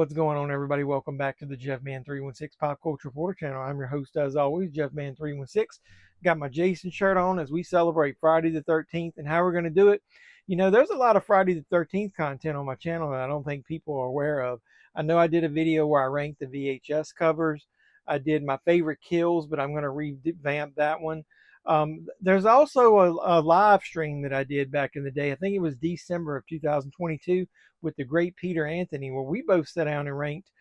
What's going on, everybody? Welcome back to the Jeff Man 316 Pop Culture Reporter channel. I'm your host, as always, Jeff Man 316. Got my Jason shirt on as we celebrate Friday the 13th. And how we're going to do it, you know, there's a lot of Friday the 13th content on my channel that I don't think people are aware of. I know I did a video where I ranked the VHS covers. I did my favorite kills, but I'm going to revamp that one. There's also a live stream that I did back in the day. I think it was December of 2022 with the great Peter Anthony, where we both sat down and ranked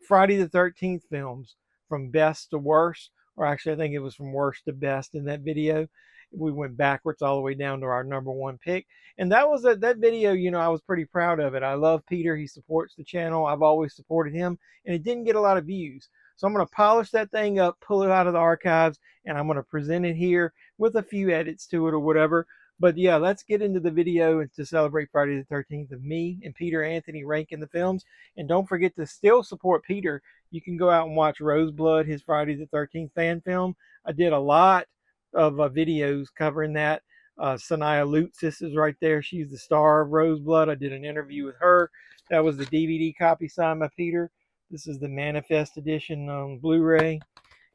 Friday the 13th films from best to worst, or actually I think it was from worst to best in that video. We went backwards all the way down to our number one pick. And that was that video, you know, I was pretty proud of it. I love Peter. He supports the channel. I've always supported him, and it didn't get a lot of views. So I'm going to polish that thing up, pull it out of the archives, and I'm going to present it here with a few edits to it or whatever. But yeah, let's get into the video and to celebrate Friday the 13th of me and Peter Anthony ranking the films. And don't forget to still support Peter. You can go out and watch Roseblood, his Friday the 13th fan film. I did a lot of videos covering that. Sanaya Lutsis is right there. She's the star of Roseblood. I did an interview with her. That was the DVD copy signed by Peter. This is the Manifest edition on Blu-ray.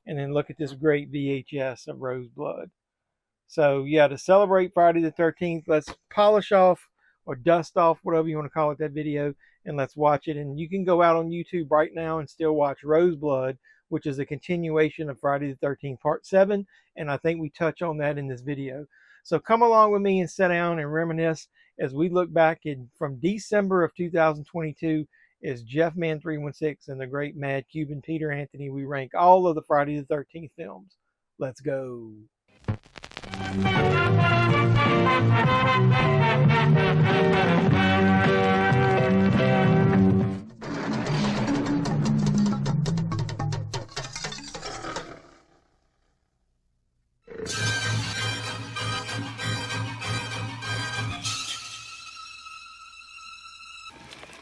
And then look at this great VHS of Roseblood. So yeah, to celebrate Friday the 13th, let's polish off or dust off, whatever you want to call it, that video, and let's watch it. And you can go out on YouTube right now and still watch Roseblood, which is a continuation of Friday the 13th Part 7. And I think we touch on that in this video. So come along with me and sit down and reminisce as we look back from December of 2022 is Jeff Man 316 and the great Mad Cuban Peter Anthony. We rank all of the Friday the 13th films. Let's go. But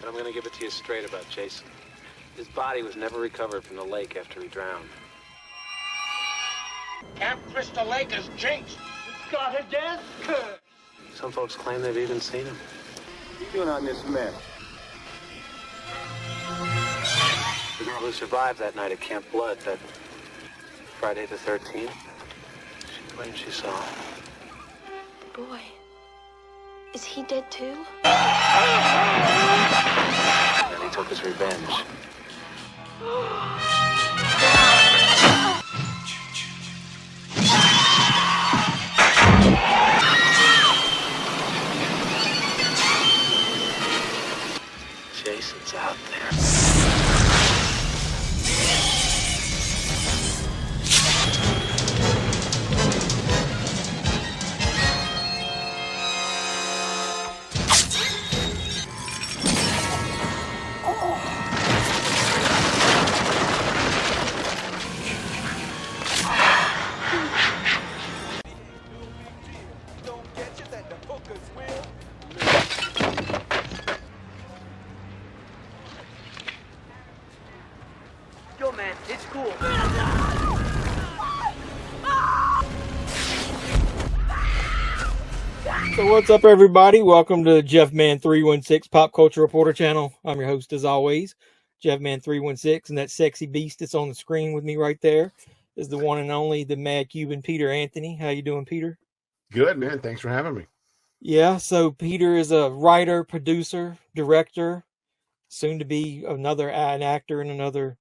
I'm going to give it to you straight about Jason. His body was never recovered from the lake after he drowned. Camp Crystal Lake is jinxed. It's got a death curse. Some folks claim they've even seen him. What are you doing on this mess? The girl who survived that night at Camp Blood, that Friday the 13th, she claimed she saw him. Boy, is he dead too? And he took his revenge. Jason's out there. Yo, man, it's cool. So what's up, everybody? Welcome to Jeff Man 316 Pop Culture Reporter channel. I'm your host, as always, Jeff Man 316, and that sexy beast that's on the screen with me right there is the one and only, the Mad Cuban Peter Anthony. How you doing, Peter? Good, man. Thanks for having me. Yeah, so Peter is a writer, producer, director, soon to be an actor in another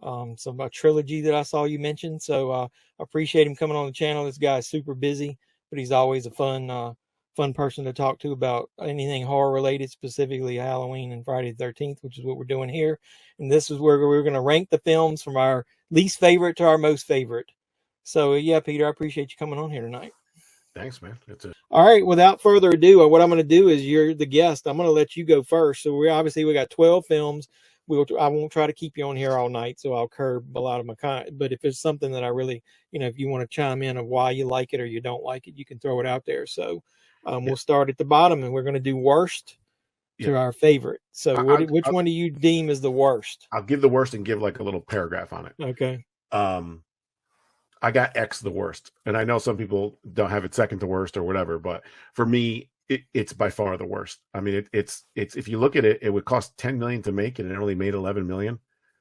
a trilogy that I saw you mention. So I appreciate him coming on the channel. This guy's super busy, but he's always a fun person to talk to about anything horror related, specifically Halloween and Friday the 13th, which is what we're doing here. And this is where we're going to rank the films from our least favorite to our most favorite. So yeah, Peter, I appreciate you coming on here tonight. Thanks, man. All right. Without further ado, what I'm going to do is, you're the guest. I'm going to let you go first. So we got 12 films. I won't try to keep you on here all night, so I'll curb a lot of my kind. But if it's something that I really, if you want to chime in of why you like it or you don't like it, you can throw it out there. So we'll start at the bottom, and we're going to do worst to our favorite. So which one do you deem as the worst? I'll give the worst and give like a little paragraph on it. Okay. I got X the worst. And I know some people don't have it second to worst or whatever, but for me, it's by far the worst. I mean, it's if you look at it, it would cost 10 million to make it, and it only made 11 million.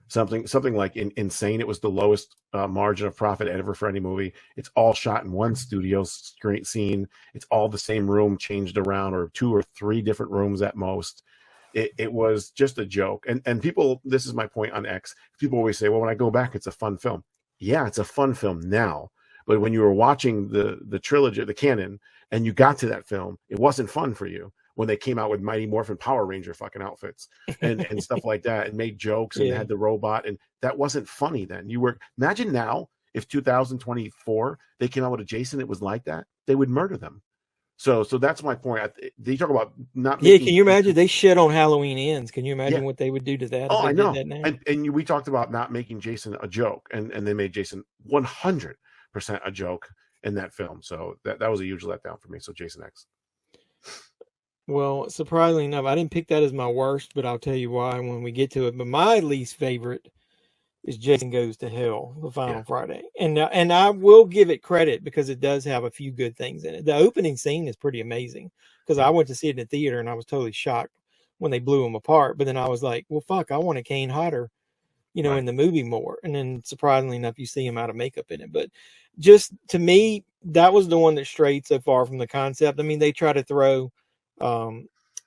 Something like insane. It was the lowest margin of profit ever for any movie. It's all shot in one studio great scene. It's all the same room changed around, or 2 or 3 different rooms at most. It was just a joke. And people, this is my point on X. People always say, well, when I go back, it's a fun film. Yeah, it's a fun film now. But when you were watching the trilogy, the canon, and you got to that film, it wasn't fun for you when they came out with Mighty Morphin Power Ranger fucking outfits and stuff like that, and made jokes and had the robot, and that wasn't funny then. Imagine now if 2024 they came out with a Jason that was like that, they would murder them. So that's my point. They talk about not. Yeah, can you imagine they shit on Halloween Ends? Can you imagine what they would do to that? Oh, if they I know. Did that now? And we talked about not making Jason a joke, and they made Jason 100% a joke in that film. So that was a huge letdown for me. So Jason X. Well, surprisingly enough, I didn't pick that as my worst, but I'll tell you why when we get to it. But my least favorite is Jason Goes to Hell, the final Friday. And I will give it credit because it does have a few good things in it. The opening scene is pretty amazing because I went to see it in the theater and I was totally shocked when they blew him apart. But then I was like, well, fuck, I want a Kane Hodder, in the movie more. And then surprisingly enough, you see him out of makeup in it. But just to me, that was the one that strayed so far from the concept. I mean, they try to throw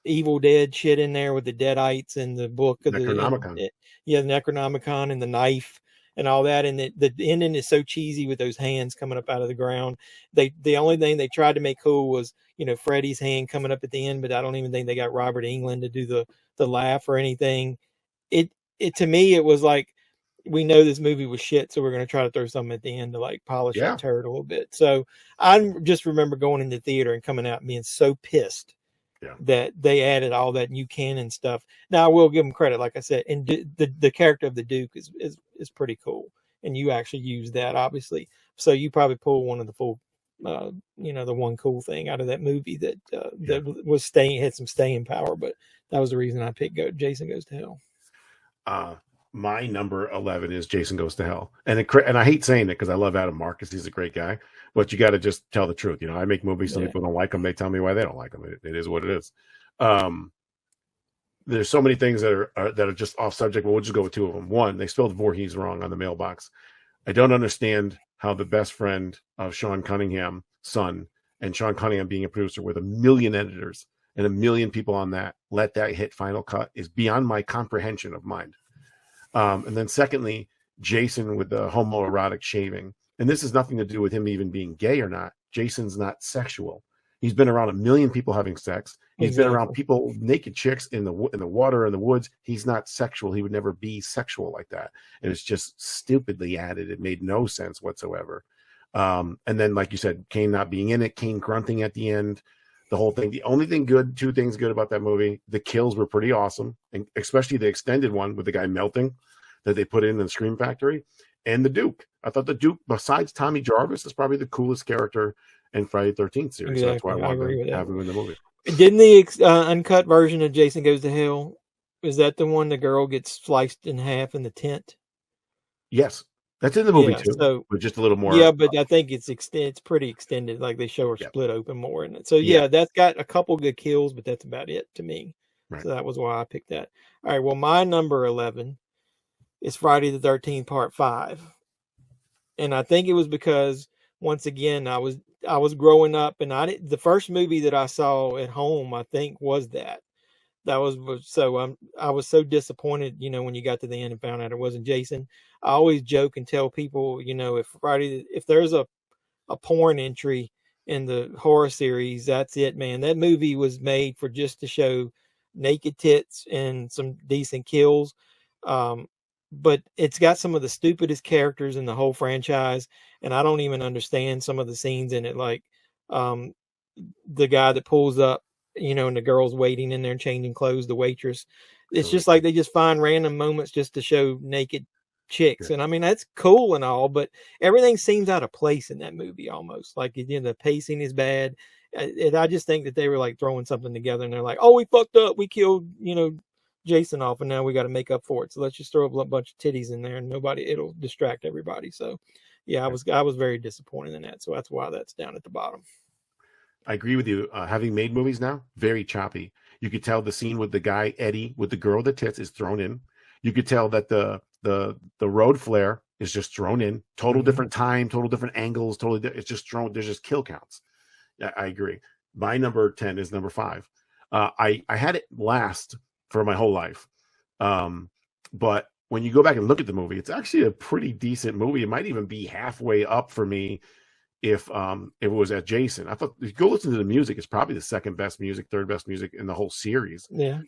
Evil Dead shit in there with the Deadites and the book of Necronomicon. the Necronomicon and the knife and all that, and the ending is so cheesy with those hands coming up out of the ground. The only thing they tried to make cool was Freddy's hand coming up at the end, but I don't even think they got Robert Englund to do the laugh or anything. It to me it was like, we know this movie was shit, so we're going to try to throw something at the end to like polish that turd a little bit. So I just remember going into the theater and coming out and being so pissed that they added all that new canon stuff. Now I will give them credit, like I said, and the character of the Duke is pretty cool, and you actually use that obviously. So you probably pull one of the full, the one cool thing out of that movie that was had some staying power. But that was the reason I picked Jason Goes to Hell. My number 11 is Jason Goes to Hell, and I hate saying it because I love Adam Marcus. He's a great guy, but you got to just tell the truth. I make movies. Some people don't like them. They tell me why they don't like them. It is what it is. There's so many things that are just off subject, but we'll just go with 2 of them. One, they spelled Voorhees wrong on the mailbox. I don't understand how the best friend of Sean Cunningham's son, and Sean Cunningham being a producer with 1 million editors and 1 million people on that, let that hit Final Cut is beyond my comprehension of mind. And then secondly, Jason with the homoerotic shaving. And this has nothing to do with him even being gay or not. Jason's not sexual. He's been around 1 million people having sex. He's been around people, naked chicks in the water, in the woods. He's not sexual. He would never be sexual like that. And it's just stupidly added. It made no sense whatsoever. And then, like you said, Kane not being in it, Kane grunting at the end, the whole thing. The only thing good, 2 things good about that movie, the kills were pretty awesome, and especially the extended one with the guy melting that they put in the Scream Factory, and the Duke. I thought the Duke, besides Tommy Jarvis, is probably the coolest character in Friday the 13th series. Exactly. So that's why I wanted to have him in the movie. Didn't the uncut version of Jason Goes to Hell, is that the one the girl gets sliced in half in the tent? Yes. That's in the movie too, so, but just a little more. Yeah, but I think it's pretty extended. Like they show her split open more in it. So that's got a couple good kills, but that's about it to me. Right. So that was why I picked that. All right. Well, my number 11 is Friday the 13th Part 5, and I think it was because once again I was growing up, and the first movie that I saw at home I think was that. That was so I was so disappointed, when you got to the end and found out it wasn't Jason. I always joke and tell people, if there's a porn entry in the horror series, that's it, man. That movie was made for just to show naked tits and some decent kills. But it's got some of the stupidest characters in the whole franchise, and I don't even understand some of the scenes in it, like the guy that pulls up, and the girl's waiting in there and changing clothes, the waitress. It's just like they just find random moments just to show naked chicks. And I mean, that's cool and all, but everything seems out of place in that movie almost. Like, the pacing is bad. And I just think that they were like throwing something together and they're like, oh, we fucked up. We killed, Jason off, and now we got to make up for it. So let's just throw a bunch of titties in there and it'll distract everybody. So yeah, I was very disappointed in that. So that's why that's down at the bottom. I agree with you. Having made movies now, very choppy. You could tell the scene with the guy Eddie with the girl with the tits is thrown in. You could tell that the road flare is just thrown in. Total different time, total different angles. It's just thrown. There's just kill counts. Yeah, I agree. My number 10 is number 5. I had it last for my whole life, but when you go back and look at the movie, it's actually a pretty decent movie. It might even be halfway up for me if it was at Jason. I thought if you go listen to the music, it's probably the second best music, third best music in the whole series. Yeah.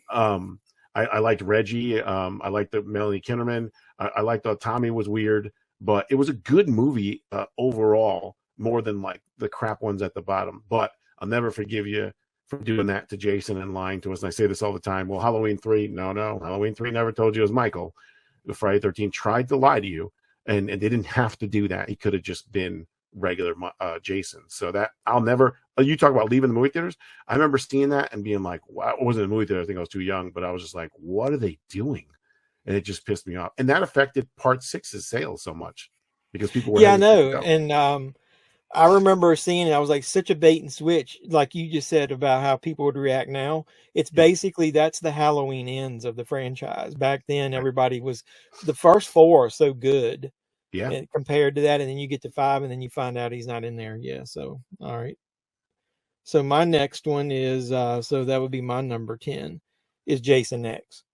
I liked Reggie. I liked the Melanie Kinnerman. I liked Tommy was weird, but it was a good movie overall, more than like the crap ones at the bottom. But I'll never forgive you for doing that to Jason and lying to us. And I say this all the time. Well, Halloween 3, no. Halloween 3 never told you it was Michael. The Friday 13 tried to lie to you, and they didn't have to do that. He could have just been regular Jason. So that I'll never. You talk about leaving the movie theaters. I remember seeing that and being like, "Wow!" I wasn't in the movie theater. I think I was too young, but I was just like, "What are they doing?" And it just pissed me off. And that affected Part 6's sales so much because people were. Yeah, I know. And I remember seeing it. I was like, such a bait and switch, like you just said about how people would react now. It's basically that's the Halloween ends of the franchise. Back then, everybody was the first 4 are so good. Yeah. And compared to that, and then you get to 5, and then you find out he's not in there. Yeah. So all right. So my next one is so that would be my number 10 is Jason X.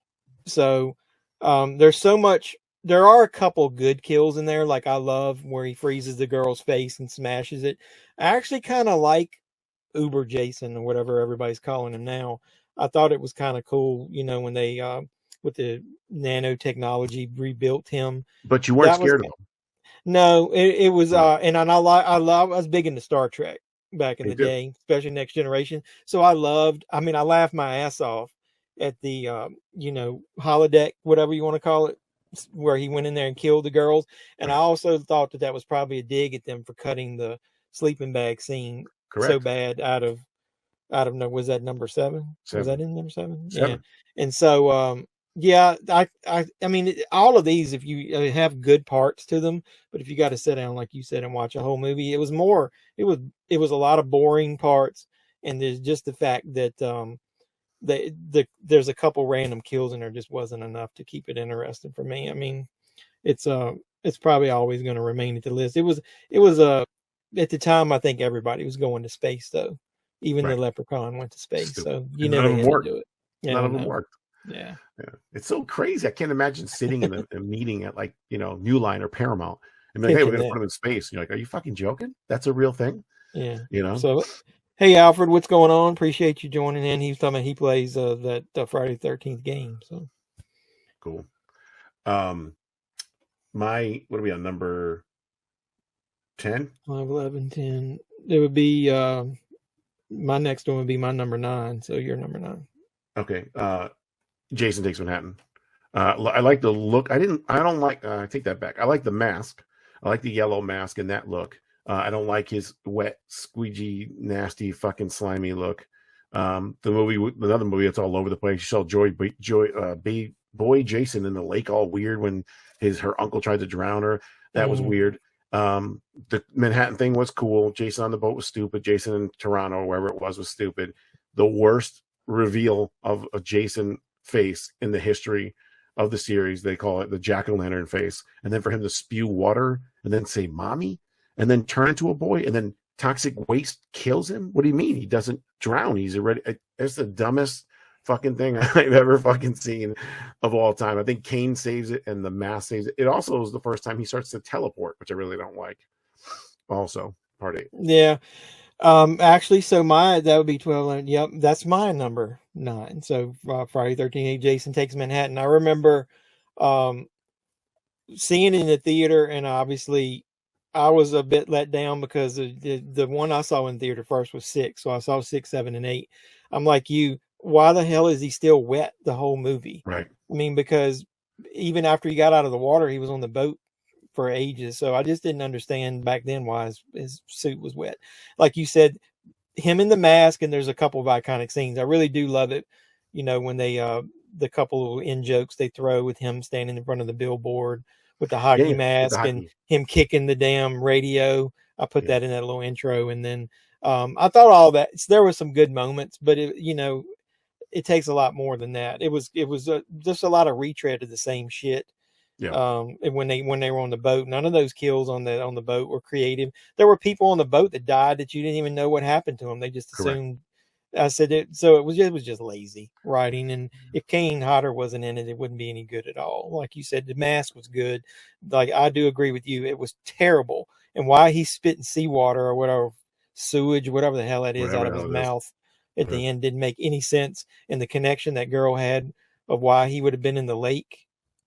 So there's so much. There are a couple good kills in there. Like I love where he freezes the girl's face and smashes it. I actually kind of like Uber Jason or whatever everybody's calling him now. I thought it was kind of cool, when they with the nanotechnology rebuilt him. But you weren't scared of him. No, it was and I was big into Star Trek back in the day, especially Next Generation. So I laughed my ass off at the holodeck, whatever you want to call it, where he went in there and killed the girls. And I also thought that was probably a dig at them for cutting the sleeping bag scene so bad out of was that number 7? Was that in number 7? Yeah. And so I mean all of these, if you have good parts to them, but if you got to sit down like you said and watch a whole movie, it was a lot of boring parts, and there's just the fact that there's a couple random kills and there just wasn't enough to keep it interesting for me. I mean, it's probably always going to remain at the list. It was at the time I think everybody was going to space though. Even the Leprechaun went to space. Stupid. So you never had to do it. Yeah, none of them worked. Yeah. It's so crazy. I can't imagine sitting in a meeting at like, New Line or Paramount and be like, hey, we're going to put him in space. And you're like, are you fucking joking? That's a real thing. Yeah. So, hey, Alfred, what's going on? Appreciate you joining in. He's talking about he plays that Friday the 13th game. So cool. What are we on, number 10? 5, 11, 10. It would be my next one would be my number 9. So you're number 9. Okay. Jason Takes Manhattan. I like the look. I take that back. I like the mask. I like the yellow mask and that look. I don't like his wet, squeegee, nasty, fucking slimy look. Another movie that's all over the place. You saw Boy Jason in the lake all weird when her uncle tried to drown her. That was weird. The Manhattan thing was cool. Jason on the boat was stupid. Jason in Toronto, wherever it was stupid. The worst reveal of a Jason face in the history of the series. They call it the jack-o'-lantern face. And then for him to spew water and then say mommy and then turn into a boy and then toxic waste kills him. What do you mean? He doesn't drown. He's already. It's the dumbest fucking thing I've ever fucking seen of all time. I think Kane saves it and the mask saves it. It also is the first time he starts to teleport, which I really don't like. Also, part 8. Yeah. Actually, so that would be 12. Yep, that's my number 9. So Friday 13th, Jason Takes Manhattan. I remember seeing it in the theater, and obviously I was a bit let down because the one I saw in theater first was 6. So I saw 6, 7, and 8. I'm like you, why the hell is he still wet the whole movie? Right. I mean, because even after he got out of the water, he was on the boat for ages. So I just didn't understand back then why his suit was wet. Like you said, him in the mask, and there's a couple of iconic scenes. I really do love it. When they the couple of in jokes they throw with him standing in front of the billboard with the hockey mask and him kicking the damn radio. I put that in that little intro. And then I thought all that there was some good moments, but it takes a lot more than that. It was just a lot of retread of the same shit. Yeah. And when they were on the boat, none of those kills on the boat were creative. There were people on the boat that died that you didn't even know what happened to them. They just Correct. assumed. I said it, so it was just lazy writing. And if Kane Hodder wasn't in it, it wouldn't be any good at all. Like you said, the mask was good. Like I do agree with you, it was terrible. And why he's spitting seawater or whatever, sewage, whatever the hell that is, out of his mouth at the end didn't make any sense. And the connection that girl had of why he would have been in the lake,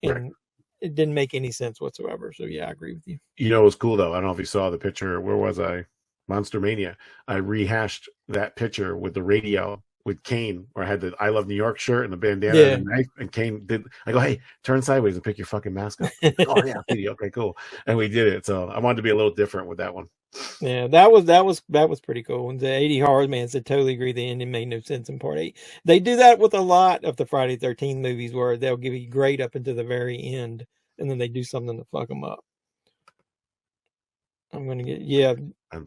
and it didn't make any sense whatsoever. So yeah, I agree with you. You know, it was cool though. I don't know if you saw the picture. Where was I? Monster Mania. I rehashed that picture with the radio with Kane, where I had the I Love New York shirt and the bandana and the knife, and Kane did. I go, hey, turn sideways and pick your fucking mask up. Oh yeah, okay, cool. And we did it. So I wanted to be a little different with that one. Yeah, that was pretty cool. And the 80 Horror Man said, totally agree. The ending made no sense in part 8. They do that with a lot of the Friday 13 movies, where they'll give you great up until the very end, and then they do something to fuck them up. I'm gonna get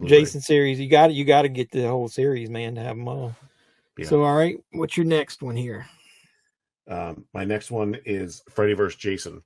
Jason series. You got to get the whole series, man, to have them all. Yeah. So all right, what's your next one here? My next one is Freddy vs. Jason.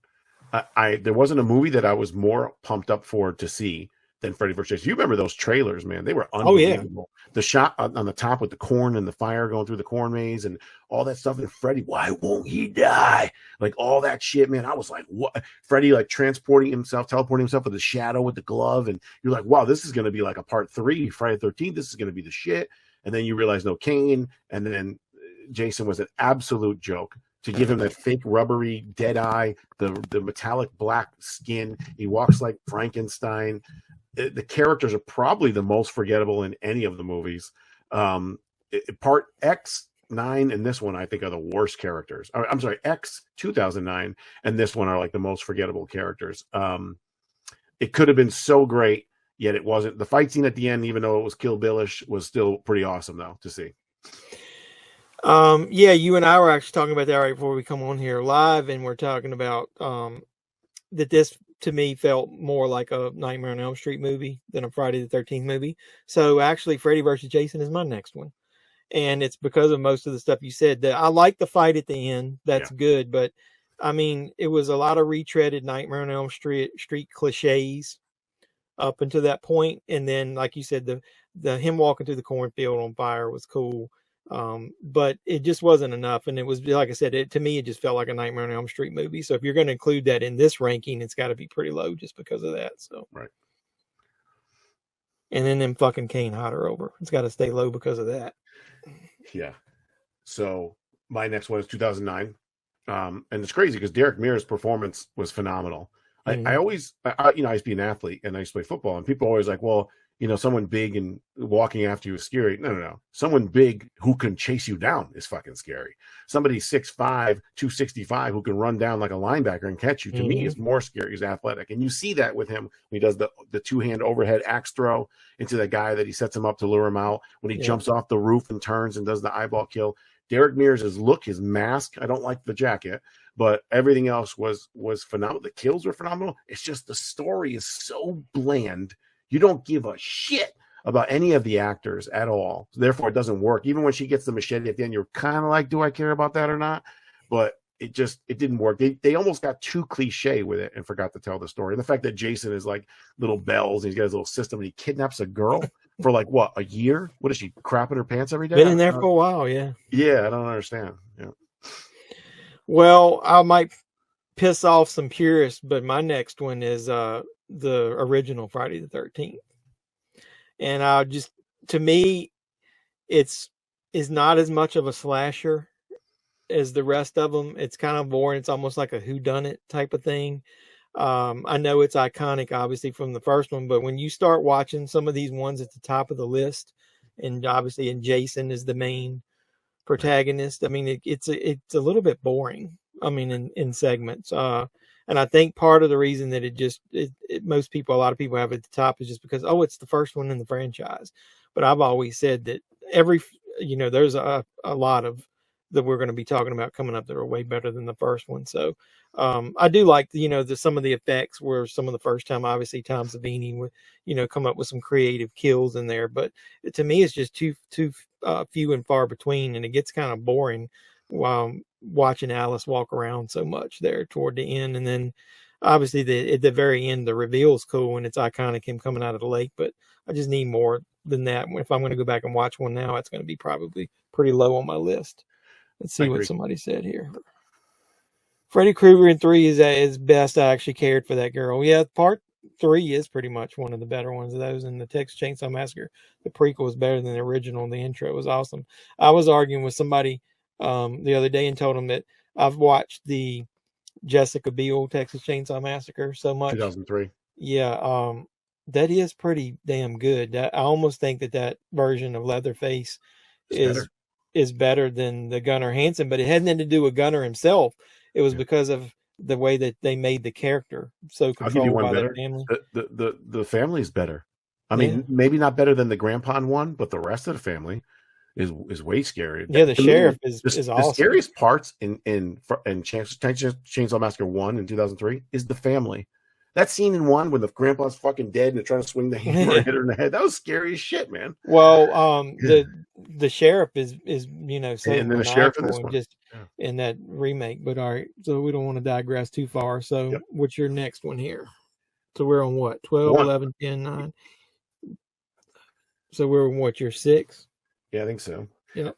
There wasn't a movie that I was more pumped up for to see than Freddy vs. Jason. You remember those trailers, man? They were unbelievable. Oh, yeah. The shot on the top with the corn and the fire going through the corn maze and all that stuff. And Freddy, why won't he die? Like all that shit, man. I was like, what? Freddy like teleporting himself with the shadow with the glove. And you're like, wow, this is going to be like a part 3, Friday the 13th. This is going to be the shit. And then you realize no Kane. And then Jason was an absolute joke. To give him that fake rubbery dead eye, the metallic black skin. He walks like Frankenstein. The characters are probably the most forgettable in any of the movies. Part X, 9, and this one I think are the worst characters. I'm sorry, X 2009 and this one are like the most forgettable characters. It could have been so great, yet it wasn't. The fight scene at the end, even though it was Kill Bill-ish, was still pretty awesome though to see. Yeah, you and I were actually talking about that right before we come on here live, and we're talking about that this to me felt more like a Nightmare on Elm Street movie than a Friday the 13th movie. So actually Freddy vs. Jason is my next one. And it's because of most of the stuff you said. That I like the fight at the end. That's good. But I mean, it was a lot of retreaded Nightmare on Elm Street cliches up until that point. And then, like you said, the him walking through the cornfield on fire was cool. But it just wasn't enough. And it was, like I said, to me, it just felt like a Nightmare on Elm Street movie. So if you're going to include that in this ranking, it's got to be pretty low just because of that. So, right. And then them fucking Kane Hodder over. It's got to stay low because of that. Yeah. So my next one is 2009. And it's crazy because Derek Mears' performance was phenomenal. Mm-hmm. I used to be an athlete and I used to play football, and people are always like, well, someone big and walking after you is scary. No. Someone big who can chase you down is fucking scary. Somebody 6'5", 265 who can run down like a linebacker and catch you, to me, is more scary. He's athletic. And you see that with him when he does the two-hand overhead axe throw into the guy that he sets him up to lure him out, when he jumps off the roof and turns and does the eyeball kill. Derek Mears' look, his mask, I don't like the jacket, but everything else was phenomenal. The kills were phenomenal. It's just the story is so bland. You don't give a shit about any of the actors at all. So therefore, it doesn't work. Even when she gets the machete at the end, you're kind of like, do I care about that or not? But it didn't work. They almost got too cliche with it and forgot to tell the story. And the fact that Jason is like little bells, and he's got his little system, and he kidnaps a girl for like, what, a year? What is she, crapping her pants every day? Been in there for a while, yeah. Yeah, I don't understand. Yeah. Well, I might piss off some purists, but my next one is the original Friday the 13th. And to me, is not as much of a slasher as the rest of them. It's kind of boring. It's almost like a whodunit type of thing. I know it's iconic, obviously, from the first one, but when you start watching some of these ones at the top of the list, and obviously, and Jason is the main protagonist, I mean, it's a little bit boring. I mean, in segments. And I think part of the reason that a lot of people have it at the top is just because, it's the first one in the franchise. But I've always said that there's a lot of that we're going to be talking about coming up that are way better than the first one. So I do like, some of the effects were some of the first time, obviously Tom Savini would, come up with some creative kills in there. But to me, it's just too few and far between. And it gets kind of boring while watching Alice walk around so much there toward the end. And then obviously at the very end, the reveal is cool and it's iconic, him coming out of the lake. But I just need more than that. If I'm going to go back and watch one now, it's going to be probably pretty low on my list. Let's see what somebody said here. Freddy Krueger in 3 is best. I actually cared for that girl. Yeah, part 3 is pretty much one of the better ones of those. And the Texas Chainsaw Massacre, the prequel was better than the original. The intro was awesome. I was arguing with somebody the other day and told them that I've watched the Jessica Biel Texas Chainsaw Massacre so much. 2003. Yeah, that is pretty damn good. I almost think that version of Leatherface is better than the Gunnar Hansen, but it had nothing to do with Gunnar himself. It was because of the way that they made the character so controlled by the family. The family is better. I mean, maybe not better than the grandpa one, but the rest of the family is way scarier. Yeah, the sheriff is awesome. The scariest parts in Chainsaw Massacre 1 in 2003 is the family. That scene in 1 when the grandpa's fucking dead and they're trying to swing the hammer and hit her in the head. That was scary as shit, man. Well, the sheriff is so and then the sheriff in this one. In that remake. But all right, so we don't want to digress too far. So what's your next one here? So we're on what? 12, 11, 10, 9. So we're on what, your 6? Yeah, I think so. Yeah.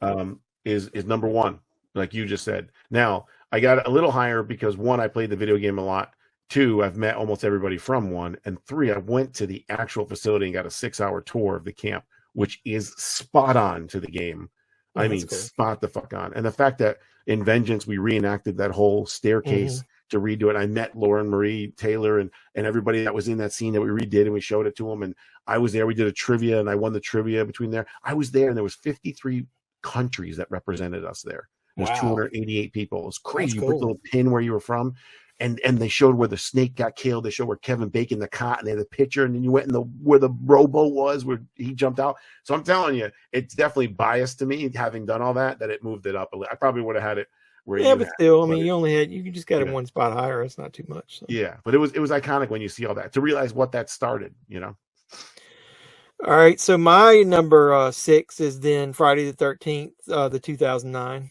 Is number 1, like you just said. Now, I got a little higher because 1, I played the video game a lot. 2, I've met almost everybody from 1. And 3, I went to the actual facility and got a 6-hour tour of the camp, which is spot on to the game. Oh, I mean, cool. Spot the fuck on. And the fact that in Vengeance, we reenacted that whole staircase to redo it. I met Lauren Marie Taylor and everybody that was in that scene that we redid, and we showed it to them. And I was there. We did a trivia, and I won the trivia between there. I was there, and there was 53 countries that represented us there. There's 288 people. It was crazy. You put the little pin where you were from. And they showed where the snake got killed. They showed where Kevin Bacon, the cot, and they had the picture. And then you went in where the rowboat was, where he jumped out. So I'm telling you, it's definitely biased to me, having done all that it moved it up a little. I probably would have had it where but still, I mean, you just got it one spot higher. It's not too much. So. Yeah, but it was iconic when you see all that, to realize what that started, All right, so my number 6 is then Friday the 13th, the 2009.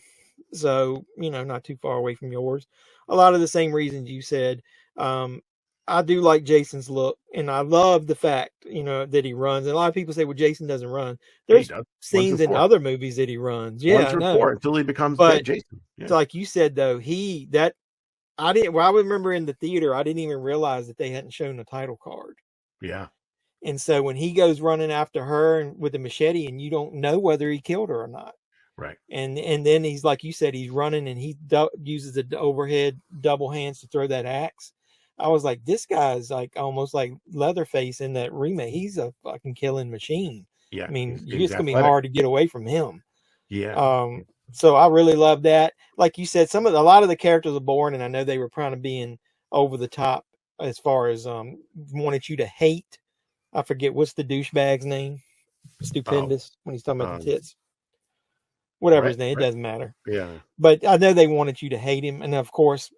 So, not too far away from yours. A lot of the same reasons you said. I do like Jason's look, and I love the fact, that he runs. And a lot of people say, well, Jason doesn't run. There's scenes in other movies that he runs. Yeah, 1 through 4 until he becomes Jason. Yeah. Like you said, though, I remember in the theater, I didn't even realize that they hadn't shown the title card. Yeah. And so when he goes running after her with the machete, and you don't know whether he killed her or not. Right. And then he's, like you said, he's running and he uses the overhead double hands to throw that axe. I was like, this guy's like almost like Leatherface in that remake. He's a fucking killing machine. Yeah. I mean, it's going to be hard to get away from him. Yeah. So I really love that. Like you said, a lot of the characters are boring, and I know they were trying to be over the top as far as wanted you to hate. I forget what's the douchebag's name. Stupendous when he's talking about the tits. Whatever his name, it doesn't matter. Yeah. But I know they wanted you to hate him, and of course,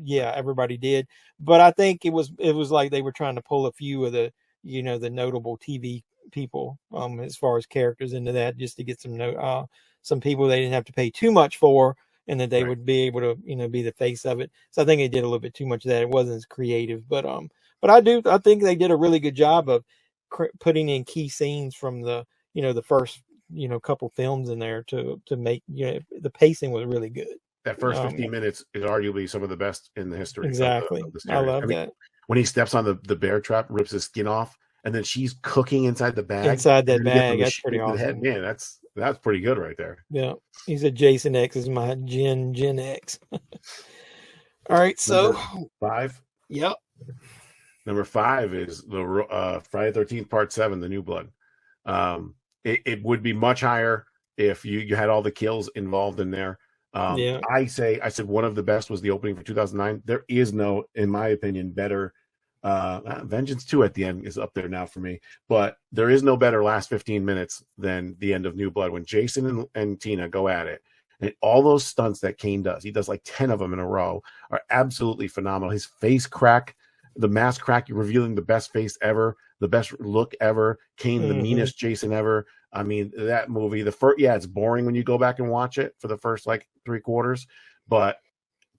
everybody did. But I think it was like they were trying to pull a few of the the notable TV people as far as characters into that, just to get some people they didn't have to pay too much for, and that they would be able to be the face of it. So I think they did a little bit too much of that. It wasn't as creative, but I think they did a really good job of putting in key scenes from the the first couple films in there to make the pacing was really good. That first 15 minutes is arguably some of the best in the history. Exactly. Of the I love that. When he steps on the bear trap, rips his skin off, and then she's cooking inside the bag. Inside that bag. That's pretty awesome. Man, that's pretty good right there. Yeah. He said Jason X is my Gen X. All right. So Number 5. Yep. Number 5 is the Friday 13th Part 7, The New Blood. It would be much higher if you had all the kills involved in there. I said one of the best was the opening for 2009. There is no, in my opinion, better. Vengeance 2 at the end is up there now for me, but there is no better last 15 minutes than the end of New Blood when Jason and Tina go at it. And all those stunts that Kane does, he does like 10 of them in a row, are absolutely phenomenal. His face crack, the mask crack, revealing the best face ever, the best look ever. Kane, the meanest Jason ever. I mean, that movie, it's boring when you go back and watch it for the first like 3/4, but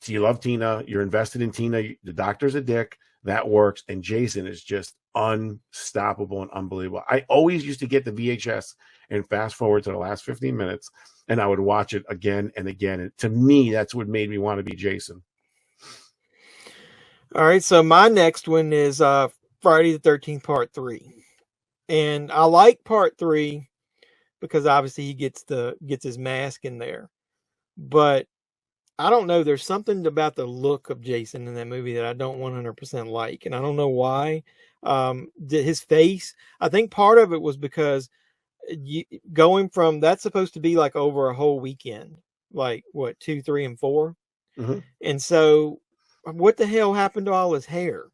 you love Tina, you're invested in Tina, the doctor's a dick, that works, and Jason is just unstoppable and unbelievable. I always used to get the VHS and fast forward to the last 15 minutes, and I would watch it again and again. And to me, that's what made me want to be Jason. All right, so my next one is Friday the 13th Part 3. And I like Part 3 because obviously he gets his mask in there. But I don't know, there's something about the look of Jason in that movie that I don't 100% like, and I don't know why. His face, I think part of it was because going from, that's supposed to be like over a whole weekend, like what, 2, 3, and 4? And so what the hell happened to all his hair?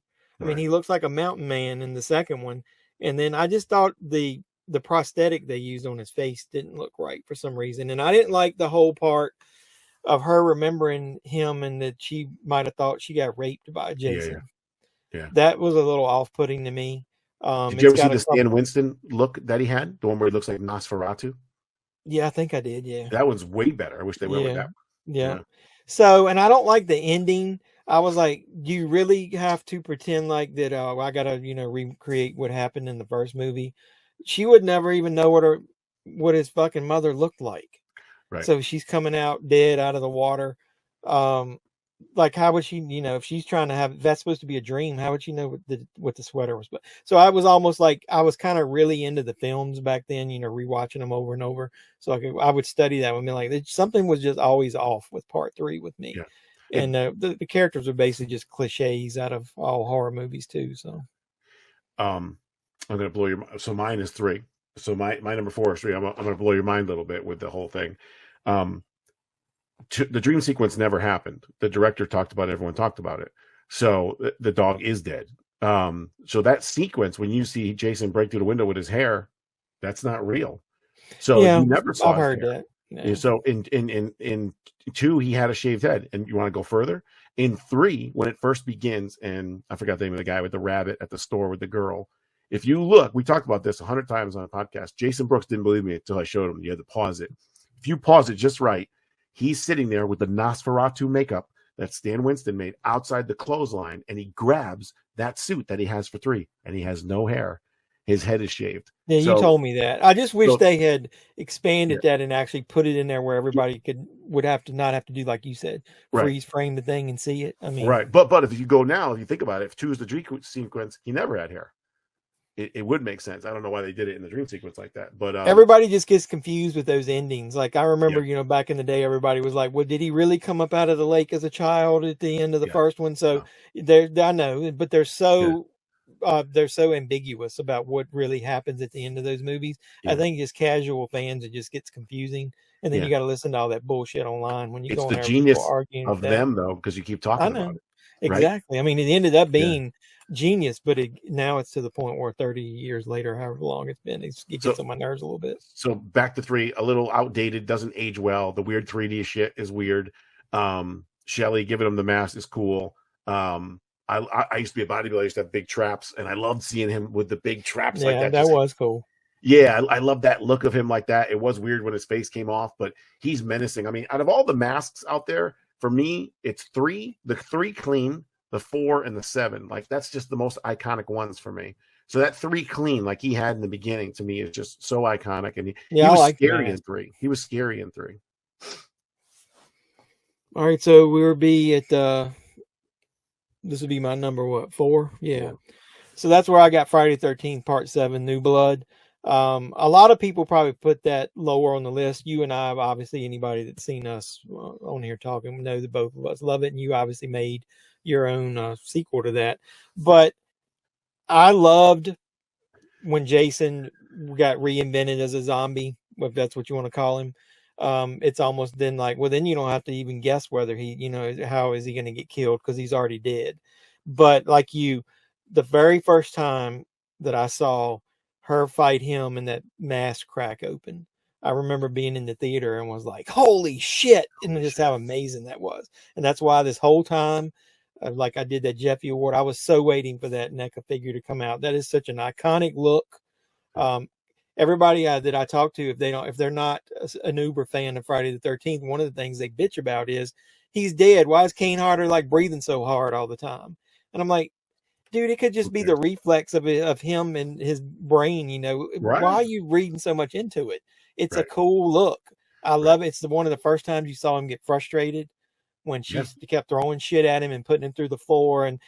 I mean, he looks like a mountain man in the second one. And then I just thought the prosthetic they used on his face didn't look right for some reason. And I didn't like the whole part of her remembering him and that she might have thought she got raped by Jason. Yeah. That was a little off-putting to me. Did you ever see the Stan Winston look that he had? The one where he looks like Nosferatu? Yeah, I think I did, yeah. That one's way better. I wish they went with that. Yeah. So, and I don't like the ending. I was like, do you really have to pretend like that, I got to, recreate what happened in the first movie? She would never even know what his fucking mother looked like. Right. So she's coming out dead out of the water. Like, how would she, if she's trying to have, that's supposed to be a dream, how would she know what the sweater was? But so I was almost like, I was kind of really into the films back then, rewatching them over and over. So I would study that and be like, something was just always off with Part 3 with me. Yeah. And the characters are basically just cliches out of all horror movies too. So, I'm going to blow your mind. So mine is 3. So my number 4 is 3. I'm going to blow your mind a little bit with the whole thing. The dream sequence never happened. The director talked about it. Everyone talked about it. So the dog is dead. So that sequence, when you see Jason break through the window with his hair, that's not real. So you never saw. I've heard that. Yeah. So in 2, he had a shaved head. And you want to go further? In 3, when it first begins, and I forgot the name of the guy with the rabbit at the store with the girl. If you look, we talked about this 100 times on a podcast. Jason Brooks didn't believe me until I showed him. You had to pause it. If you pause it just right, he's sitting there with the Nosferatu makeup that Stan Winston made outside the clothesline, and he grabs that suit that he has for 3, and he has no hair. His head is shaved. Yeah, you told me that. I just wish they had expanded that and actually put it in there where everybody would have to not have to do, like you said, freeze frame the thing and see it. I mean, right. But if you go now, if you think about it, if 2 is the dream sequence, he never had hair. It would make sense. I don't know why they did it in the dream sequence like that, but everybody just gets confused with those endings. Like I remember, back in the day, everybody was like, "Well, did he really come up out of the lake as a child at the end of the first one?" So I know, but they're so ambiguous about what really happens at the end of those movies. I think as casual fans, it just gets confusing, and then you got to listen to all that bullshit online when you go. It's the genius of them, though, because you keep talking about it. Exactly. Right? I mean, it ended up being genius, but now it's to the point where 30 years later, however long it's been, it gets on my nerves a little bit. So back to 3, a little outdated, doesn't age well. The weird 3D shit is weird. Shelley giving him the mask is cool. I used to be a bodybuilder. I used to have big traps, and I loved seeing him with the big traps like that. That was cool. Yeah, I love that look of him like that. It was weird when his face came off, but he's menacing. I mean, out of all the masks out there, for me, it's 3. The 3 clean, the 4, and the 7. Like, that's just the most iconic ones for me. So that 3 clean, like he had in the beginning, to me is just so iconic. And he was scary in 3. He was scary in 3. All right, so we'll be at this would be my number 4? Yeah. So that's where I got Friday the 13th Part 7, New Blood. A lot of people probably put that lower on the list. You and I, obviously, anybody that's seen us on here talking, know that both of us love it, and you obviously made your own sequel to that. But I loved when Jason got reinvented as a zombie, if that's what you want to call him. It's almost then like, well, then you don't have to even guess whether he, how is he going to get killed, because he's already dead. But like the very first time that I saw her fight him and that mask crack open, I remember being in the theater and was like, holy shit. And just how amazing that was. And that's why this whole time, like I did that Jeffy Award, I was so waiting for that NECA figure to come out. That is such an iconic look. Everybody that I talk to, if they're not an uber fan of Friday the 13th, one of the things they bitch about is he's dead. Why is Kane Hodder like breathing so hard all the time? And I'm like, dude, it could just be the reflex of him and his brain. You know, Right. why are you reading so much into it? It's Right. a cool look. I love it. It's one of the first times you saw him get frustrated when she kept throwing shit at him and putting him through the floor and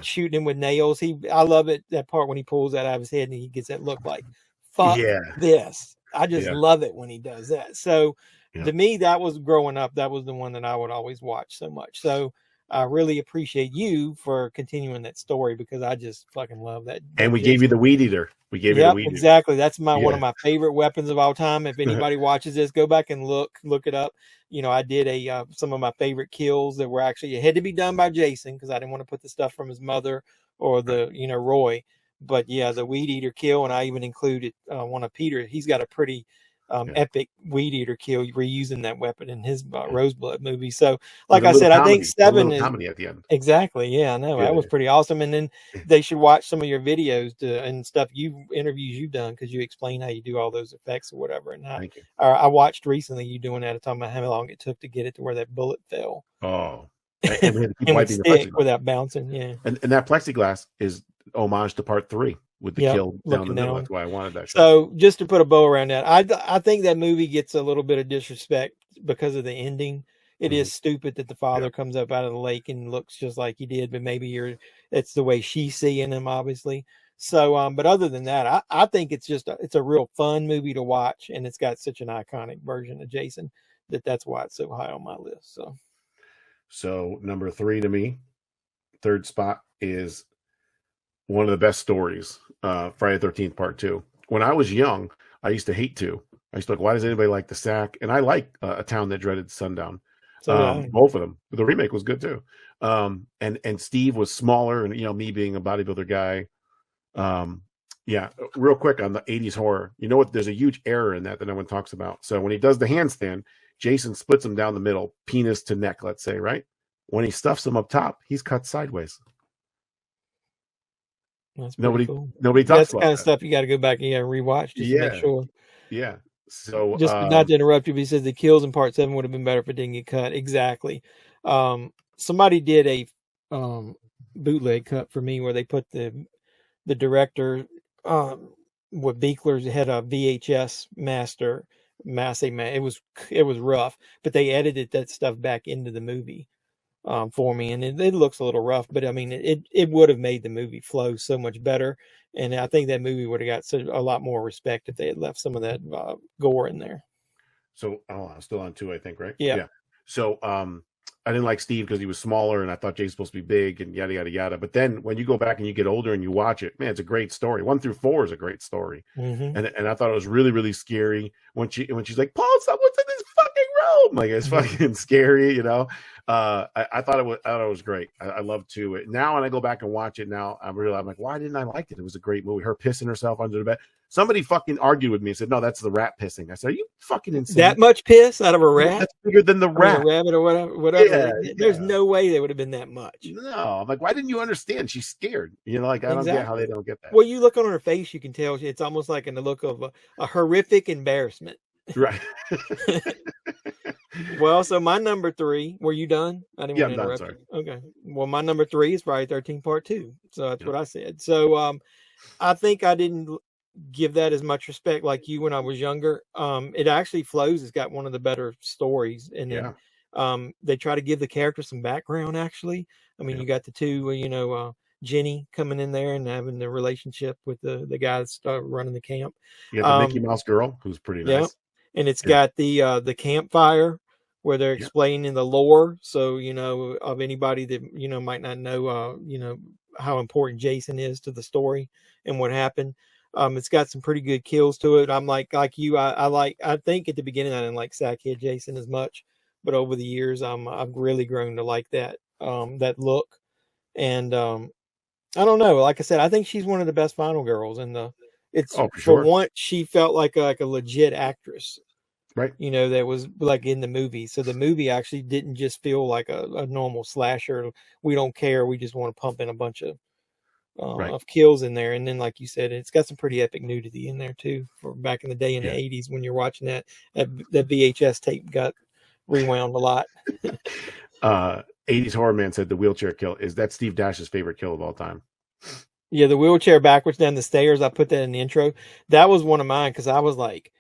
shooting him with nails. I love it, that part when he pulls that out of his head and he gets that look like, fuck this. I just love it when he does that. So to me, that was growing up. That was the one that I would always watch so much. So I really appreciate you for continuing that story because I just fucking love that. And we gave you the weed eater. We gave you the weed exactly. That's one of my favorite weapons of all time. If anybody watches this, go back and look it up. You know, I did some of my favorite kills that were actually, it had to be done by Jason because I didn't want to put the stuff from his mother or Roy. But yeah, the weed eater kill, and I even included one of Peter. He's got a pretty epic weed eater kill, reusing that weapon in his Roseblood movie. So, like I said, I think 7 is comedy at the end. Exactly. Yeah, I know that was pretty awesome. And then they should watch some of your videos and stuff, interviews you've done because you explain how you do all those effects or whatever. And Thank you. I watched recently you doing that, talking about how long it took to get it to where that bullet fell. Oh, and we had to keep and wiping the stick plexiglass without bouncing. Yeah, and that plexiglass is homage to part 3 with the kill down the middle. That's why I wanted that shot. So just to put a bow around that, I think that movie gets a little bit of disrespect because of the ending. It is stupid that the father comes up out of the lake and looks just like he did, but maybe it's the way she's seeing him, obviously. So, but other than that, I think it's a real fun movie to watch, and it's got such an iconic version of Jason that's why it's so high on my list. So number 3 to me, third spot is one of the best stories, Friday the 13th Part 2. When I was young, I used to hate 2. I used to like, why does anybody like The Sack? And I like A Town That Dreaded Sundown. Both of them. The remake was good too. And Steve was smaller, and me being a bodybuilder guy. Real quick on the 80s horror. You know what? There's a huge error in that no one talks about. So when he does the handstand, Jason splits him down the middle, penis to neck, let's say, right? When he stuffs him up top, he's cut sideways. Nobody talks about that. That's the kind of stuff you got to go back and rewatch just to make sure. Yeah. So just not to interrupt you, but he says the kills in part 7 would have been better if it didn't get cut. Exactly. Somebody did a bootleg cut for me where they put the director with Beekler's had a VHS master. It was rough, but they edited that stuff back into the movie for me, and it looks a little rough, but I mean it would have made the movie flow so much better, and I think that movie would have got a lot more respect if they had left some of that gore in there. So I'm still on 2, I think, right? Yeah. So I didn't like Steve because he was smaller, and I thought Jason's supposed to be big, and yada yada yada. But then when you go back and you get older and you watch it, man, it's a great story. 1 through 4 is a great story, and I thought it was really, really scary when she's like, Paul, someone's in this fucking room. Like, it's fucking scary, I thought it was great. I love 2. Now when I go back and watch it now, I'm like, why didn't I like it? It was a great movie. Her pissing herself under the bed. Somebody fucking argued with me and said, no, that's the rat pissing. I said, are you fucking insane? That much piss out of a rat? That's bigger than the rat. A rabbit or whatever. There's no way they would have been that much. No, I'm like, why didn't you understand? She's scared. I don't get how they don't get that. Well, you look on her face, you can tell it's almost like in the look of a horrific embarrassment. Right. Well, so my number 3, were you done? I didn't want to interrupt you. Okay. Well, my number 3 is Friday 13 Part 2. So that's what I said. So I think I didn't give that as much respect like you when I was younger. It actually flows. It's got one of the better stories. And then they try to give the character some background, actually. I mean, you got the 2, Jenny coming in there and having the relationship with the guy that's running the camp. You got the Mickey Mouse girl, who's pretty nice. Yeah. And it's got the campfire where they're explaining the lore. So, of anybody that, might not know, how important Jason is to the story and what happened. It's got some pretty good kills to it. I'm like you, I think at the beginning I didn't like Sackhead Jason as much, but over the years I've really grown to like that look. And I don't know, like I said, I think she's one of the best final girls, and for once she felt like a legit actress. Right. that was like in the movie. So the movie actually didn't just feel like a normal slasher. We don't care. We just want to pump in a bunch Right. of kills in there. And then, like you said, it's got some pretty epic nudity in there too. For back in the day in the Yeah. 80s, when you're watching that VHS tape got rewound a lot. 80s Horror Man said the wheelchair kill is that Steve Dash's favorite kill of all time. Yeah, the wheelchair backwards down the stairs. I put that in the intro. That was one of mine because I was like,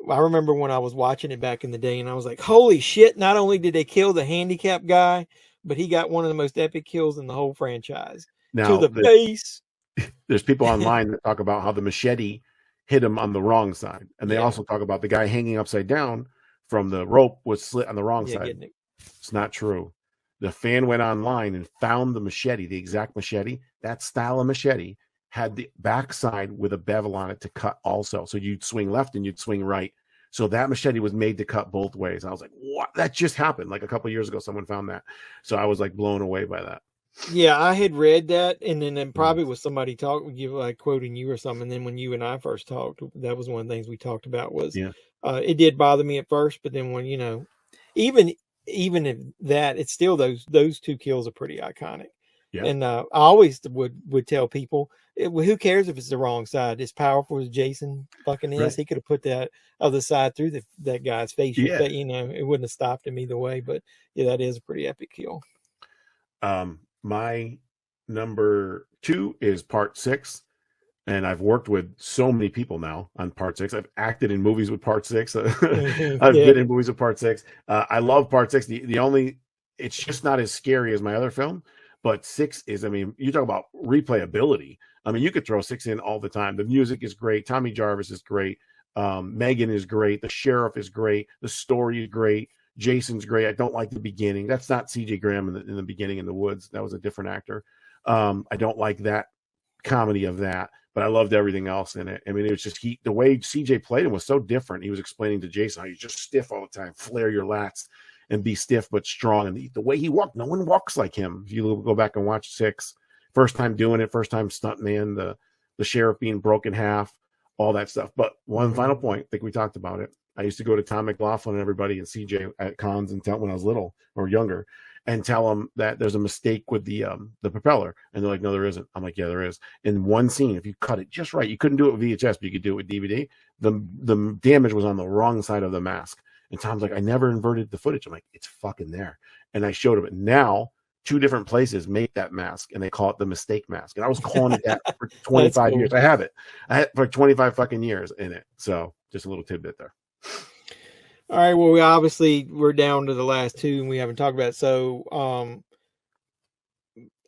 I remember when I was watching it back in the day, and I was like, holy shit, not only did they kill the handicapped guy, but he got one of the most epic kills in the whole franchise. To Now, the face. there's people online that talk about how the machete hit him on the wrong side. And they also talk about the guy hanging upside down from the rope was slit on the wrong side. It's not true. The fan went online and found the machete, the exact machete. That style of machete had the backside with a bevel on it to cut also. So you'd swing left and you'd swing right. So that machete was made to cut both ways. I was like, what? That just happened. Like a couple of years ago, someone found that. So I was like blown away by that. Yeah, I had read that, and then it probably was somebody talking, like quoting you or something. And then when you and I first talked, that was one of the things we talked about was it did bother me at first, but then when even if that, it's still those two kills are pretty iconic. Yeah. And I always would tell people, who cares if it's the wrong side? As powerful as Jason fucking is, he could have put that other side through that guy's face. Yeah. It wouldn't have stopped him either way. But yeah, that is a pretty epic kill. My number 2 is Part 6, and I've worked with so many people now on Part 6. I've acted in movies with Part 6. I've been in movies with Part 6. I love Part 6. It's just not as scary as my other film, but 6 is, I mean, you talk about replayability. I mean, you could throw 6 in all the time. The music is great. Tommy Jarvis is great. Megan is great. The sheriff is great. The story is great. Jason's great. I don't like the beginning. That's not CJ Graham in the beginning in the woods. That was a different actor. I don't like that comedy of that, but I loved everything else in it. I mean, it was just the way CJ played him was so different. He was explaining to Jason how you just stiff all the time, flare your lats and be stiff but strong. And the way he walked, no one walks like him. If you go back and watch 6, first time doing it, first time stunt man, the sheriff being broken in half, all that stuff. But one final point, I think we talked about it. I used to go to Tom McLaughlin and everybody and CJ at cons and tell when I was little or younger and tell them that there's a mistake with the propeller. And they're like, no, there isn't. I'm like, yeah, there is. In one scene, if you cut it just right, you couldn't do it with VHS, but you could do it with DVD. The damage was on the wrong side of the mask. And Tom's like, I never inverted the footage. I'm like, it's fucking there. And I showed him it. Now, 2 different places make that mask and they call it the mistake mask. And I was calling it that for 25 years. I have it. I had for 25 fucking years in it. So just a little tidbit there. All right. Well, we're down to the last 2 and we haven't talked about it. So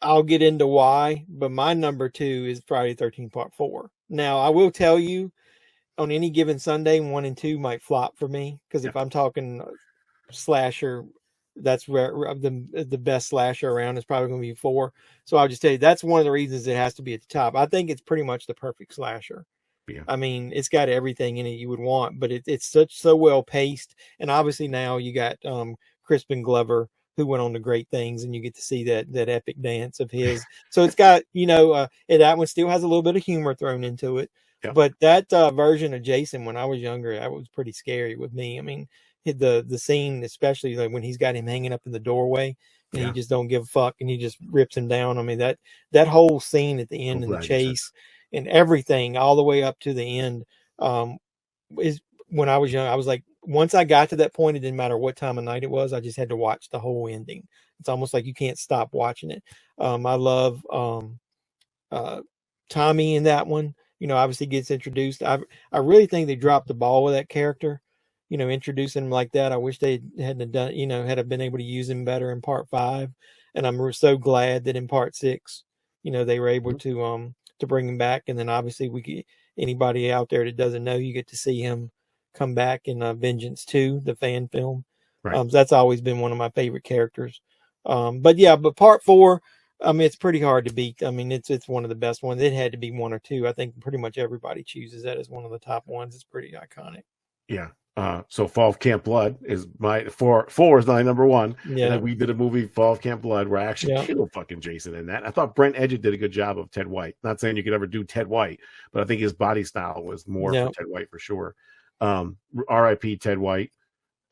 I'll get into why, but my number 2 is Friday the 13th Part 4. Now, I will tell you, on any given Sunday, 1 and 2 might flop for me because if I'm talking slasher, that's where the best slasher around is probably going to be 4. So I'll just tell you that's one of the reasons it has to be at the top. I think it's pretty much the perfect slasher. Yeah. I mean, it's got everything in it you would want, but it's so well paced. And obviously now you got Crispin Glover, who went on to great things, and you get to see that epic dance of his. So it's got, that one still has a little bit of humor thrown into it. Yeah. But that version of Jason when I was younger, that was pretty scary with me. I mean, the scene, especially like when he's got him hanging up in the doorway and he just don't give a fuck and he just rips him down. I mean, that whole scene at the end and the chase and everything all the way up to the end is when I was young. I was like, once I got to that point, it didn't matter what time of night it was. I just had to watch the whole ending. It's almost like you can't stop watching it. I love Tommy in that one. Obviously gets introduced. I really think they dropped the ball with that character. Introducing him like that. I wish they hadn't done. Had been able to use him better in Part 5. And I'm so glad that in Part 6, they were able to bring him back. And then obviously anybody out there that doesn't know, you get to see him come back in Vengeance 2, the fan film. Right. So that's always been one of my favorite characters. But Part 4, I mean, it's pretty hard to beat. I mean, it's one of the best ones. It had to be 1 or 2. I think pretty much everybody chooses that as one of the top ones. It's pretty iconic. Yeah. So Fall of Camp Blood is my 4 is my number 1. Yeah. And then we did a movie, Fall of Camp Blood, where I actually killed fucking Jason in that. I thought Brent Edgett did a good job of Ted White. Not saying you could ever do Ted White, but I think his body style was more for Ted White for sure. R.I.P. Ted White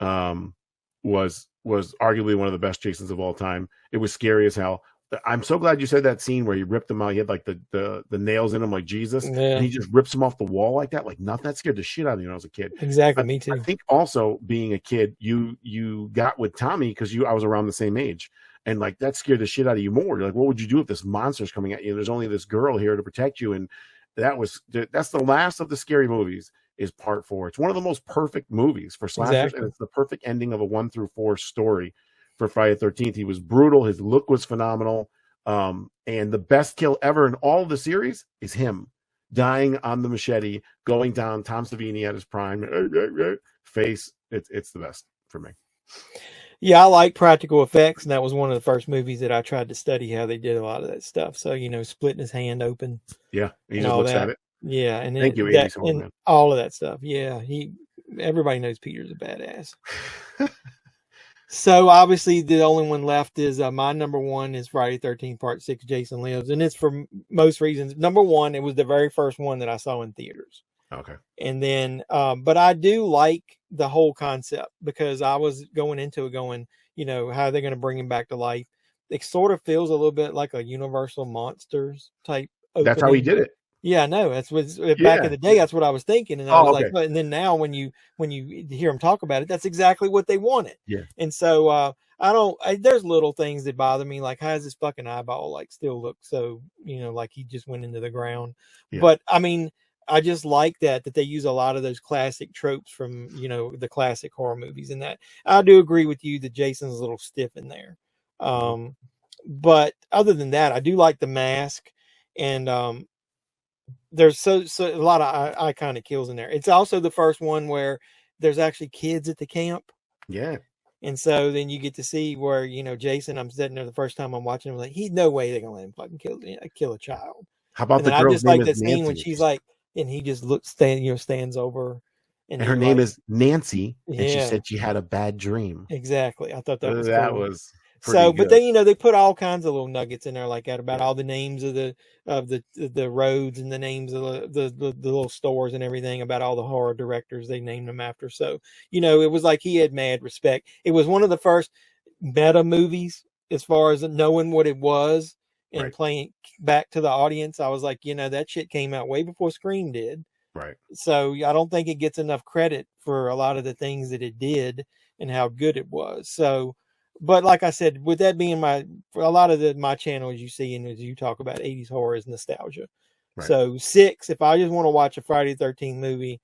was arguably one of the best Jasons of all time. It was scary as hell. I'm so glad you said that scene where he ripped him out. He had like the nails in him like Jesus, and he just rips him off the wall like that. Like nothing. That scared the shit out of me when I was a kid. Exactly, me too. I think also being a kid, you got with Tommy because I was around the same age, and like that scared the shit out of you more. You're like, what would you do if this monster's coming at you? There's only this girl here to protect you, and that's the last of the scary movies. Is part 4. It's one of the most perfect movies for slashers, and it's the perfect ending of a 1 through 4 story for Friday the 13th. He was brutal. His look was phenomenal. And the best kill ever in all of the series is him dying on the machete, going down Tom Savini at his prime face. It's the best for me. Yeah, I like practical effects, and that was one of the first movies that I tried to study how they did a lot of that stuff. So, splitting his hand open. Yeah, he and just all looks that. at it. Yeah, and Thank you, 80s horror, man. all of that stuff. Yeah, everybody knows Peter's a badass. So obviously the only one left is my number 1 is Friday 13th Part 6, Jason Lives, and it's for most reasons. Number 1, it was the very first one that I saw in theaters. Okay. And then, but I do like the whole concept because I was going into it going, how they're going to bring him back to life. It sort of feels a little bit like a Universal Monsters type opening. That's how he did it. Yeah, no, back in the day. That's what I was thinking, and I was like, and then now when you hear them talk about it, that's exactly what they wanted. Yeah. And so there's little things that bother me, like how does this fucking eyeball like still look so like he just went into the ground. Yeah. But I mean, I just like that they use a lot of those classic tropes from the classic horror movies, and that I do agree with you that Jason's a little stiff in there. But other than that, I do like the mask, and there's so a lot of iconic kills in there. It's also the first one where there's actually kids at the camp. Yeah. And so then you get to see where, Jason, I'm sitting there the first time I'm watching him, like, he's no way they're going to let him fucking kill a child. How about the girl's I just name like that is scene Nancy. when she's like, and he just stands over. And her name is Nancy. And she said she had a bad dream. Exactly. I thought that was cool. Was so, but good. then, they put all kinds of little nuggets in there like that about all the names of the roads and the names of the little stores and everything, about all the horror directors they named them after. So, it was like he had mad respect. It was one of the first meta movies as far as knowing what it was and playing back to the audience. I was like, that shit came out way before Scream did. Right. So I don't think it gets enough credit for a lot of the things that it did and how good it was. So, but like I said, with that being for a lot of my channel, as you see, and as you talk about 80s horror is nostalgia. Right. So 6, if I just want to watch a Friday the 13th movie,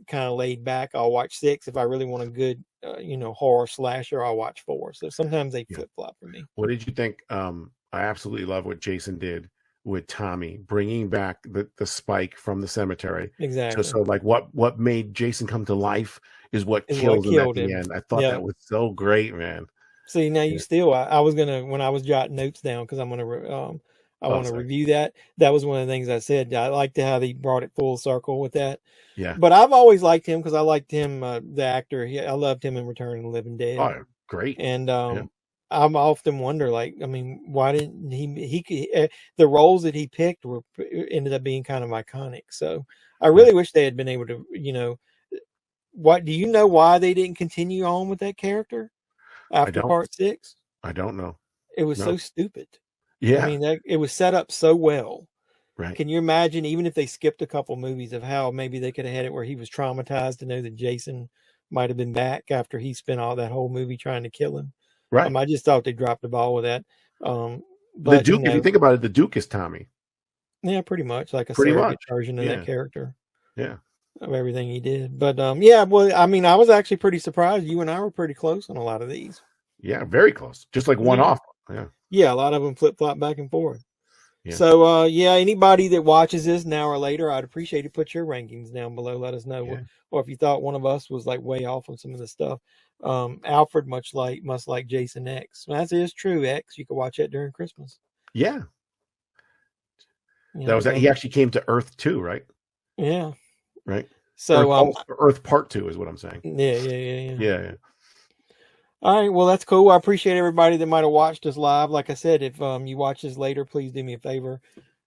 kind of laid back, I'll watch 6. If I really want a good, horror slasher, I'll watch 4. So sometimes they flip flop for me. What did you think? I absolutely love what Jason did with Tommy, bringing back the spike from the cemetery. Exactly. So like what made Jason come to life is what killed him at the end. I thought that was so great, man. See, now you still, I was gonna, when I was jotting notes down, because I'm gonna, I want to review that. That was one of the things I said. I liked how they brought it full circle with that. Yeah. But I've always liked him because I liked him, the actor. I loved him in Return of the Living Dead. Oh, great. And I'm often wonder, like, I mean, why didn't the roles that he picked ended up being kind of iconic. So I really wish they had been able to, do you know why they didn't continue on with that character after Part 6? I don't know. It was so stupid. Yeah. I mean, it was set up so well. Right. Can you imagine, even if they skipped a couple movies, of how maybe they could have had it where he was traumatized to know that Jason might have been back after he spent all that whole movie trying to kill him. Right. I just thought they dropped the ball with that. But, the Duke, if you think about it, the Duke is Tommy. Yeah, pretty much like a surrogate version of that character. Yeah. Of everything he did. But yeah, well, I mean, I was actually pretty surprised. You and I were pretty close on a lot of these. Yeah, very close. Just like one off. Yeah. Yeah, a lot of them flip flop back and forth. Yeah. So yeah, anybody that watches this now or later, I'd appreciate it. Put your rankings down below. Let us know. Yeah. Or if you thought one of us was like way off on some of the stuff. Alfred must like Jason X. That is true. X, you could watch that during Christmas. Yeah. That was he actually came to Earth 2, right? Yeah. Right. So Earth Part 2 is what I'm saying. Yeah. All right, well, that's cool. I appreciate everybody that might have watched us live. Like I said, if you watch this later, please do me a favor.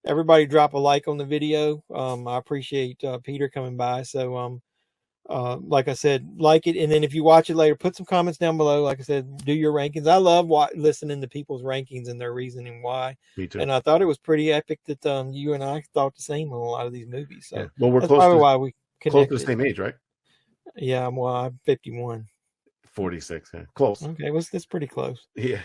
Everybody drop a like on the video. I appreciate Peter coming by. So like I said, like it, and then if you watch it later, put some comments down below. Like I said, do your rankings. I love listening to people's rankings and their reasoning why. Me too. And I thought it was pretty epic that you and I thought the same on a lot of these movies. So Yeah. Well, we're that's close probably to why we close connected. to the same age, right? Yeah, I'm 51. 46. Yeah, close. Okay, well, that's pretty close. Yeah.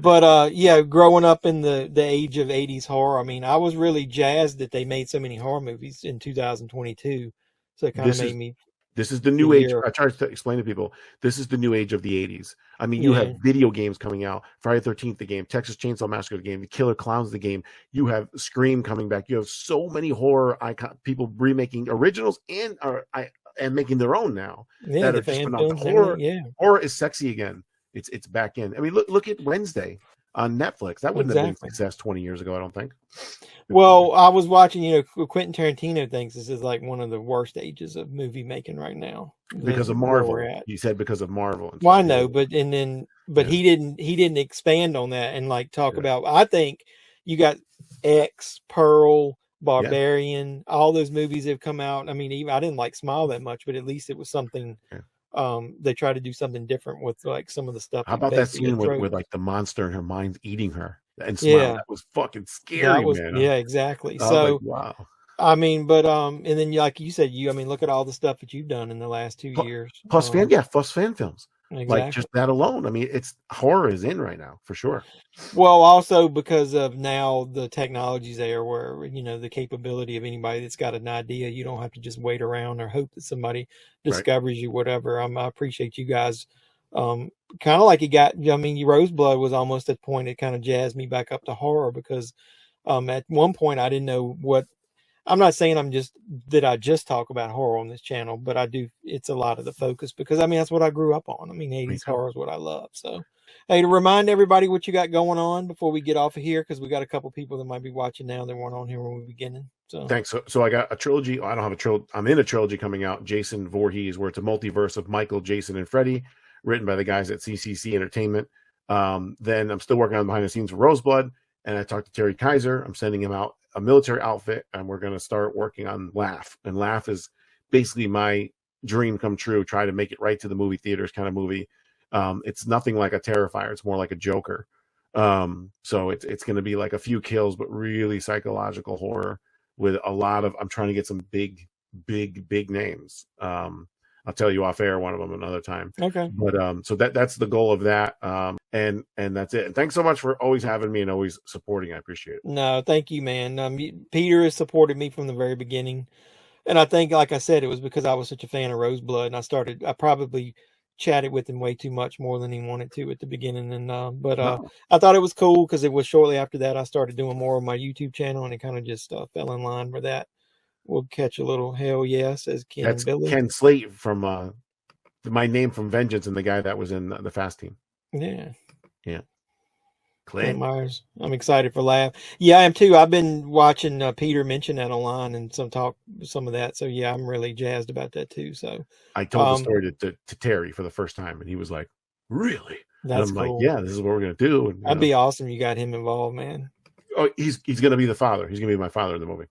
But yeah, growing up in the age of 80s horror, I mean, I was really jazzed that they made so many horror movies in 2022. So it kind of made me. This is the new age. year. I try to explain to people, this is the new age of the 80s. I mean, you have video games coming out, Friday the 13th, the game, Texas Chainsaw Massacre, the game, the Killer Clowns, the game. You have Scream coming back. You have so many horror people remaking originals and making their own now. Yeah, that the are just fan phenomenal. films. Horror is sexy again. It's back in. I mean, look at Wednesday on Netflix. That wouldn't have been a success 20 years ago, I don't think. Well, I was watching, Quentin Tarantino thinks this is like one of the worst ages of movie making right now. Because of Marvel. You said because of Marvel. Well, I know, but he didn't expand on that and like talk about. I think you got X, Pearl, Barbarian, all those movies have come out. I mean, even I didn't like Smile that much, but at least it was something. They try to do something different with like some of the stuff. How about that scene with like the monster in her mind eating her and Smile? That was fucking scary, man. Yeah, exactly. So like, wow. I mean, but and then like you said, I mean, look at all the stuff that you've done in the last 2 years. Plus fan films. Exactly. Like just that alone. I mean, horror is in right now for sure. Well, also because of now the technology's there where, the capability of anybody that's got an idea, you don't have to just wait around or hope that somebody discovers you, whatever. I appreciate you guys. Kind of like Roseblood was almost at the point it kind of jazzed me back up to horror because at one point I didn't know what. I'm not saying I just talk about horror on this channel, but I do. It's a lot of the focus because that's what I grew up on. I mean, 80s horror is what I love. So, hey, to remind everybody what you got going on before we get off of here, because we got a couple people that might be watching now that weren't on here when we were beginning. So thanks. So I got a trilogy. I don't have a trilogy. I'm in a trilogy coming out. Jason Voorhees, where it's a multiverse of Michael, Jason, and Freddy, written by the guys at CCC Entertainment. Then I'm still working on behind the scenes for Roseblood, and I talked to Terry Kaiser. I'm sending him out a military outfit, and we're going to start working on Laugh. And Laugh is basically my dream come true. Try to make it right to the movie theaters kind of movie. It's nothing like a Terrifier. It's more like a Joker. So it's going to be like a few kills, but really psychological horror with a lot of. I'm trying to get some big names. I'll tell you off air one of them another time. Okay. But so that's the goal of that. And that's it. And thanks so much for always having me and always supporting. I appreciate it. No, thank you, man. Peter has supported me from the very beginning. And I think, like I said, it was because I was such a fan of Roseblood, and I probably chatted with him way too much more than he wanted to at the beginning. And I thought it was cool because it was shortly after that I started doing more of my YouTube channel, and it kind of just fell in line with that. We'll catch a little hell yeah, says Ken. That's Billy. Ken Slate from My Name from Vengeance, and the guy that was in the Fast Team. Yeah. Clint Myers. I'm excited for Laugh. Yeah, I am too. I've been watching Peter mention that online and some of that. So yeah, I'm really jazzed about that too. So I told the story to Terry for the first time, and he was like, "Really?" That's and I'm cool. like, "Yeah, this is what we're gonna do." And, that'd be awesome. You got him involved, man. Oh, he's gonna be the father. He's gonna be my father in the movie.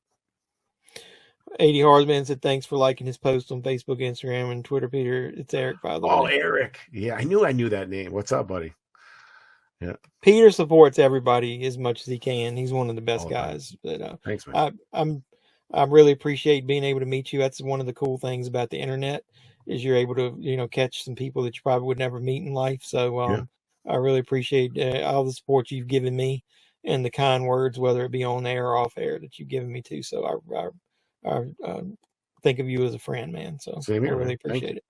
80 Horseman said thanks for liking his post on Facebook, Instagram, and Twitter. Peter, it's Eric, by the way. Oh, Eric. Yeah, I knew that name. What's up, buddy? Yeah. Peter supports everybody as much as he can. He's one of the best guys. But thanks, man. I really appreciate being able to meet you. That's one of the cool things about the internet is you're able to catch some people that you probably would never meet in life. So I really appreciate all the support you've given me and the kind words, whether it be on air or off air, that you've given me too. So I think of you as a friend, man. So I really appreciate it.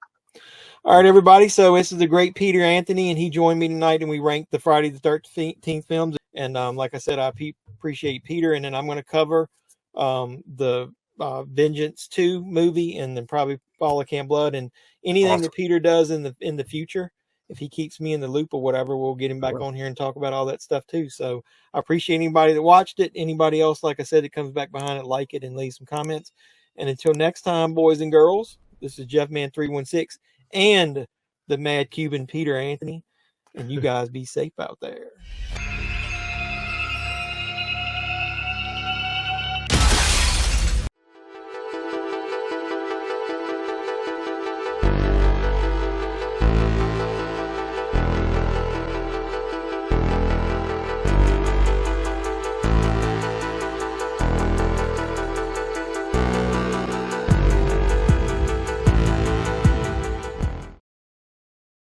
All right, everybody. So this is the great Peter Anthony, and he joined me tonight, and we ranked the Friday the 13th films. And like I said, I appreciate Peter. And then I'm going to cover the Vengeance 2 movie, and then probably Fall of Camp Blood, and anything that Peter does in the future. If he keeps me in the loop or whatever, we'll get him back on here and talk about all that stuff too. So I appreciate anybody that watched it. Anybody else, like I said, that comes back behind it, like it, and leave some comments. And until next time, boys and girls, this is JeffMan316 and the Mad Cuban Peter Anthony. And you guys be safe out there.